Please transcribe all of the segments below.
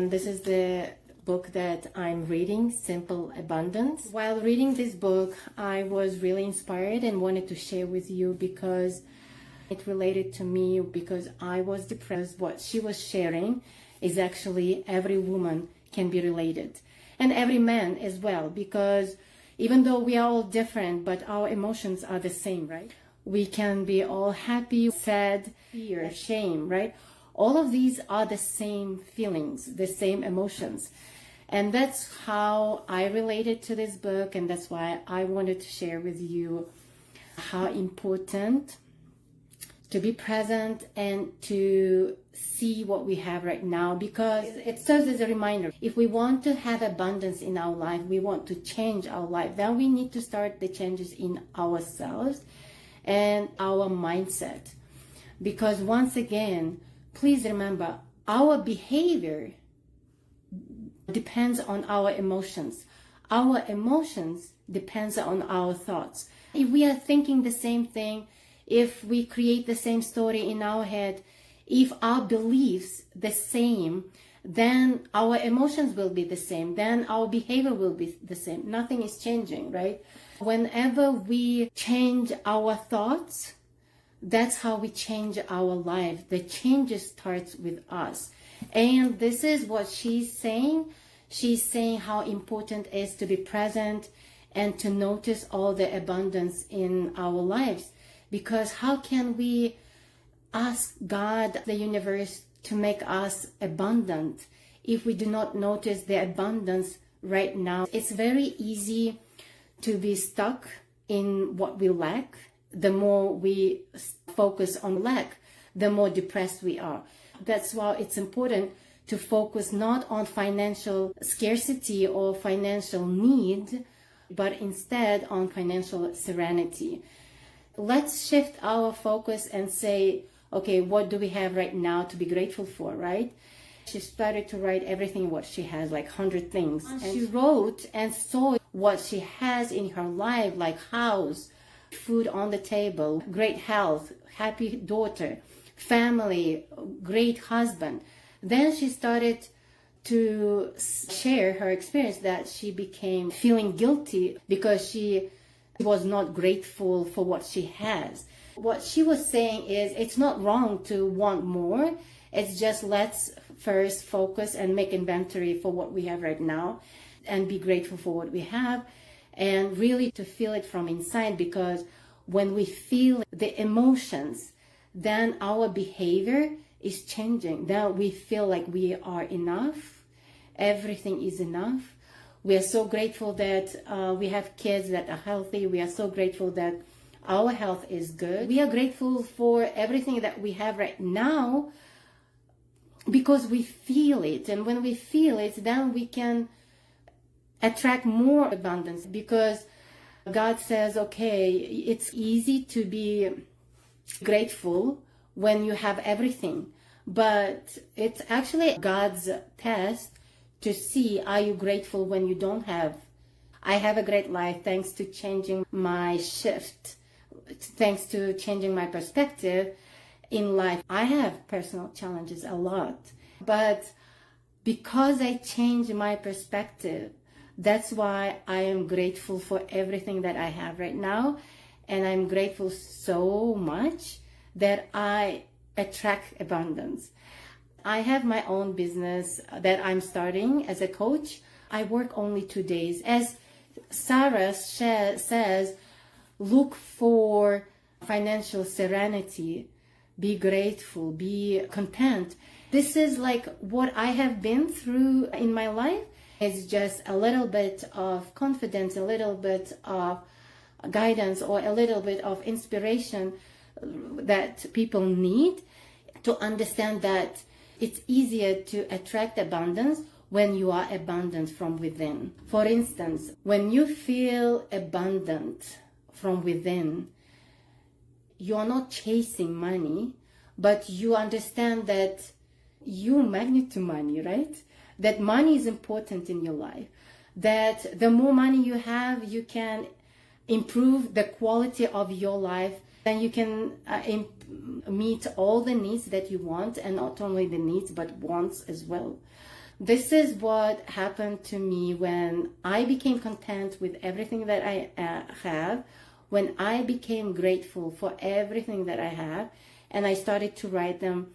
And this is the book that I'm reading, Simple Abundance. While reading this book, I was really inspired and wanted to share with you because it related to me, because I was depressed. What she was sharing is actually every woman can be related, and every man as well, because even though we are all different, but our emotions are the same, right? We can be all happy, sad, fear, shame, right? All of these are the same feelings, the same emotions. And that's how I related to this book, and that's why I wanted to share with you how important to be present and to see what we have right now, because it serves as a reminder. If we want to have abundance in our life, we want to change our life, then we need to start the changes in ourselves and our mindset. Because once again, please remember, our behavior depends on our emotions. Our emotions depends on our thoughts. If we are thinking the same thing, if we create the same story in our head, if our beliefs the same, then our emotions will be the same, then our behavior will be the same. Nothing is changing, right? Whenever we change our thoughts, that's how we change our life. The change starts with us. And this is what she's saying. She's saying how important it is to be present and to notice all the abundance in our lives. Because how can we ask God, the universe, to make us abundant if we do not notice the abundance right now? It's very easy to be stuck in what we lack. The more we focus on lack, the more depressed we are. That's why it's important to focus not on financial scarcity or financial need, but instead on financial serenity. Let's shift our focus and say, okay, what do we have right now to be grateful for, right? She started to write everything what she has, like 100 things. And she wrote and saw what she has in her life, like house, food on the table, great health, happy daughter, family, great husband. Then she started to share her experience that she became feeling guilty because she was not grateful for what she has. What she was saying is it's not wrong to want more. It's just let's first focus and make inventory for what we have right now and be grateful for what we have, and really to feel it from inside, because when we feel the emotions, then our behavior is changing. Then we feel like we are enough. Everything is enough. We are so grateful that we have kids that are healthy. We are so grateful that our health is good. We are grateful for everything that we have right now because we feel it. And when we feel it, then we can attract more abundance, because God says, okay, it's easy to be grateful when you have everything, but it's actually God's test to see, are you grateful when you don't have? I have a great life thanks to changing my shift, thanks to changing my perspective in life. I have personal challenges a lot, but because I changed my perspective, that's why I am grateful for everything that I have right now. And I'm grateful so much that I attract abundance. I have my own business that I'm starting as a coach. I work only 2 days. As Sarah says, look for financial serenity, be grateful, be content. This is like what I have been through in my life. It's just a little bit of confidence, a little bit of guidance, or a little bit of inspiration that people need to understand that it's easier to attract abundance when you are abundant from within. For instance, when you feel abundant from within, you're not chasing money, but you understand that you're magnet to money, right? That money is important in your life. That the more money you have, you can improve the quality of your life, then you can meet all the needs that you want, and not only the needs but wants as well. This is what happened to me when I became content with everything that I have, when I became grateful for everything that I have, and I started to write them.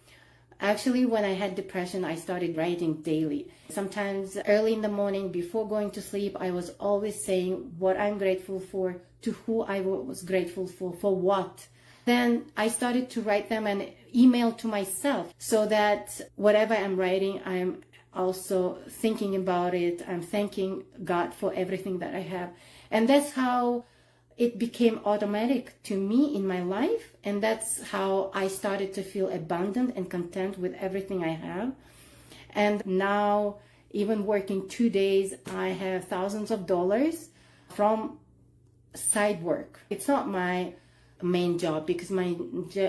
Actually, when I had depression, I started writing daily. Sometimes early in the morning before going to sleep, I was always saying what I'm grateful for, to who I was grateful for what. Then I started to write them and email to myself so that whatever I'm writing, I'm also thinking about it. I'm thanking God for everything that I have. And that's how it became automatic to me in my life. And that's how I started to feel abundant and content with everything I have. And now, even working 2 days, I have thousands of dollars from side work. It's not my main job, because my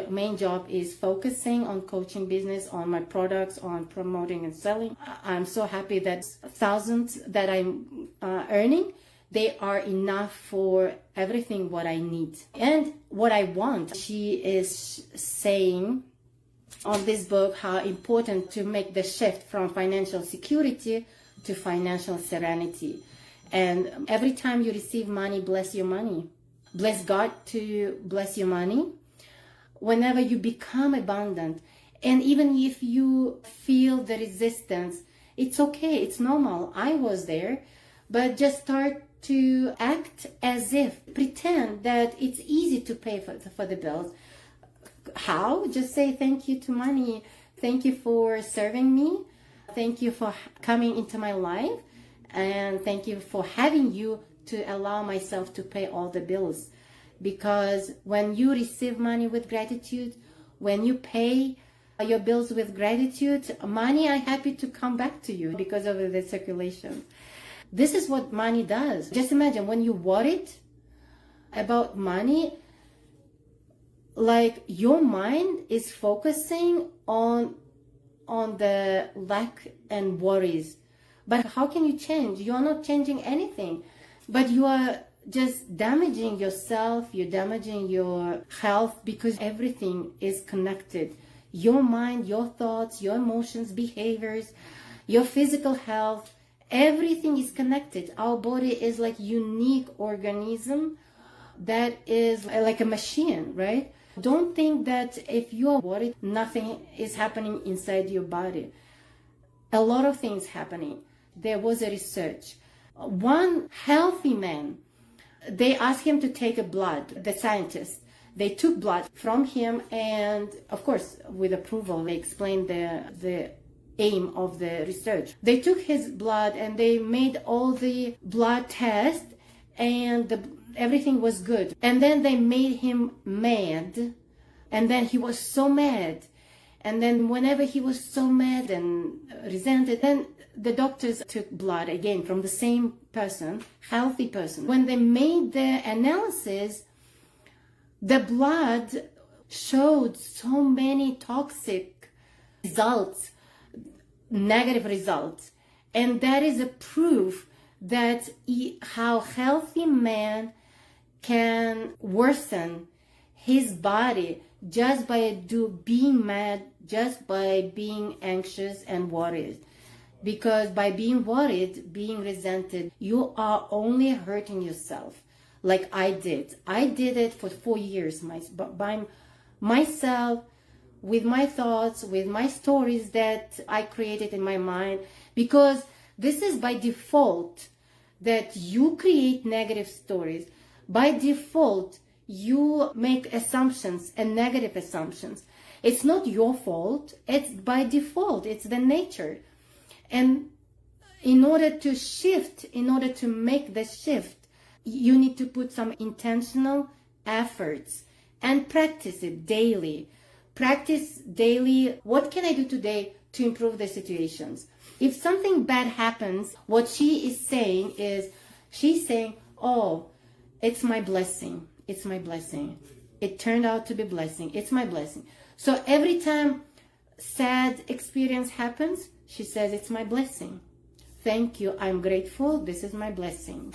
main job is focusing on coaching business, on my products, on promoting and selling. I'm so happy that thousands that I'm earning, they are enough for everything what I need and what I want. She is saying on this book how important to make the shift from financial security to financial serenity. And every time you receive money, bless your money. Bless God to bless your money. Whenever you become abundant, and even if you feel the resistance, it's okay, it's normal. I was there, but just start to act as if, pretend that it's easy to pay for the bills. How? Just say thank you to money. Thank you for serving me. Thank you for coming into my life. And thank you for having you to allow myself to pay all the bills. Because when you receive money with gratitude, when you pay your bills with gratitude, money are happy to come back to you because of the circulation. This is what money does. Just imagine when you worried about money, like your mind is focusing on the lack and worries. But how can you change? You are not changing anything, but you are just damaging yourself, you're damaging your health, because everything is connected. Your mind, your thoughts, your emotions, behaviors, your physical health, everything is connected. Our body is like unique organism that is like a machine, right? Don't think that if you are worried, nothing is happening inside your body. A lot of things happening. There was a research. One healthy man, they asked him to take a blood, the scientists. They took blood from him, and of course, with approval, they explained the aim of the research. They took his blood and they made all the blood tests, and everything was good. And then they made him mad, and then he was so mad. And then whenever he was so mad and resented, then the doctors took blood again from the same person, healthy person. When they made the analysis, the blood showed so many toxic results, negative results. And that is a proof that how healthy man can worsen his body just by being mad, just by being anxious and worried. Because by being worried, being resented, you are only hurting yourself. Like I did. I did it for 4 years by myself, with my thoughts, with my stories that I created in my mind. Because this is by default that you create negative stories. By default, you make assumptions and negative assumptions. It's not your fault. It's by default. It's the nature. And in order to shift, in order to make the shift, you need to put some intentional efforts and practice it daily. Practice daily. What can I do today to improve the situations? If something bad happens, what she is saying is, she's saying, oh, it's my blessing. It's my blessing. It turned out to be blessing. It's my blessing. So every time sad experience happens, she says, it's my blessing. Thank you. I'm grateful. This is my blessing.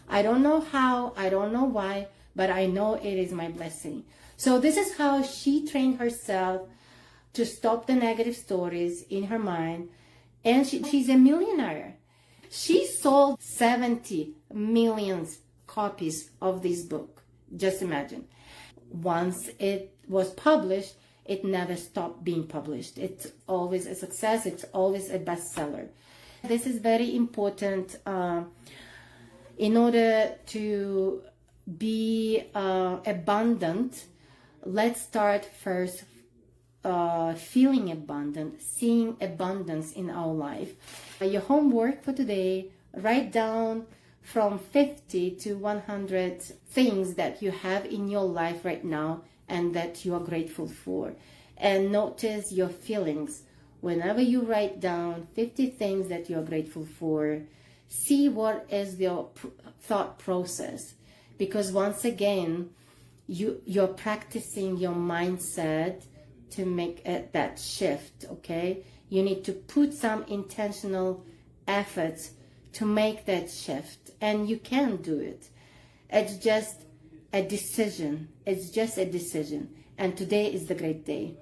I don't know how, I don't know why, but I know it is my blessing. So this is how she trained herself to stop the negative stories in her mind and she's a millionaire. She sold 70 million copies of this book. Just imagine. Once it was published, it never stopped being published. It's always a success. It's always a bestseller. This is very important in order to be abundant. Let's start first feeling abundant, seeing abundance in our life. Your homework for today, write down from 50 to 100 things that you have in your life right now and that you are grateful for. And notice your feelings. Whenever you write down 50 things that you are grateful for, see what is your thought process. Because once again, you're practicing your mindset to make that shift, okay? You need to put some intentional efforts to make that shift, and you can do it. It's just a decision. It's just a decision. And today is the great day.